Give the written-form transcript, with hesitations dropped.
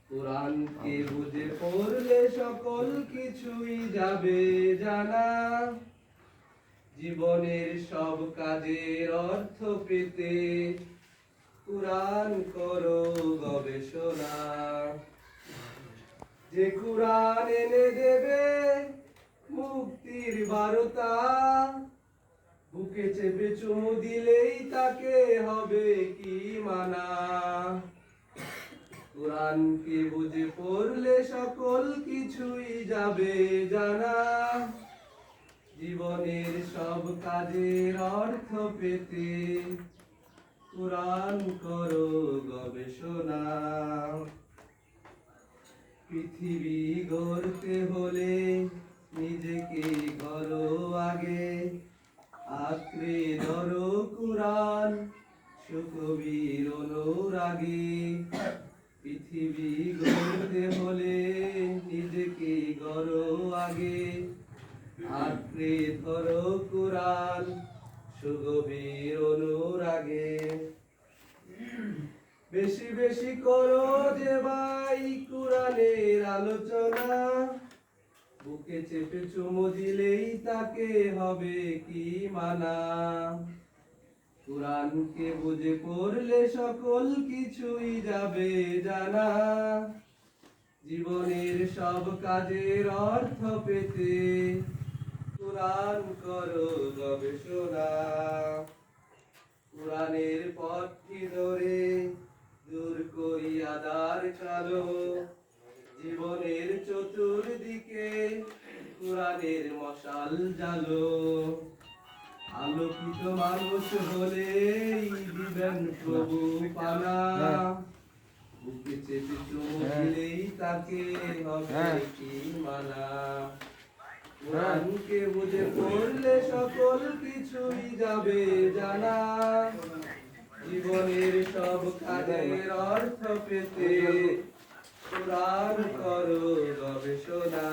কোরআনকে বুঝে পড়লে সকল কিছুই যাবে জানা। জীবনের সব কাজের অর্থ পেতে কোরআন করো গবেষণা। যে কোরআন এনে দেবে মুক্তির বার্তা, বুকে চেপে চুমু দিলেই তাকে হবে কি মানা। কোরআনকে বুঝে পড়লে সকল কিছুই যাবে জানা। জীবনের সব কাজের অর্থ পেতে কোরআন করো গবেষণা। পৃথিবী গড়তে হলে নিজেকে করো আগে, আঁকড়ে ধরো কোরআন সুকবির অনুরাগে। পৃথিবী গড়তে হলে নিজেকে গড়ো আগে, আঁকড়ে ধরো কোরআন সুগভীর অনুরাগে। বেশি বেশি করো যে ভাই কোরআনের আলোচনা, বুকে চেপে চুমু দিলেই তাকে হবে কি মানা। কোরআনকে বুঝে পড়লে সকল কিছুই যাবে জানা। জীবনের সব কাজের অর্থ পেতে কোরআন করো গবেষণা। কোরআনের পথটি ধরে দূর করি আদার কালো, জীবনের চতুর্দিকে কোরআনের মশাল জ্বালো। আলোকিত মানুষ হলেই দিবেন প্রভু পানা, বুকে চেপে চুমু দিলেই তাকে হবে কি মানা। কোরআনকে বুঝে পড়লে সকল কিছুই যাবে জানা। জীবনের সব কাজের অর্থ পেতে কোরআন করো গবেষণা।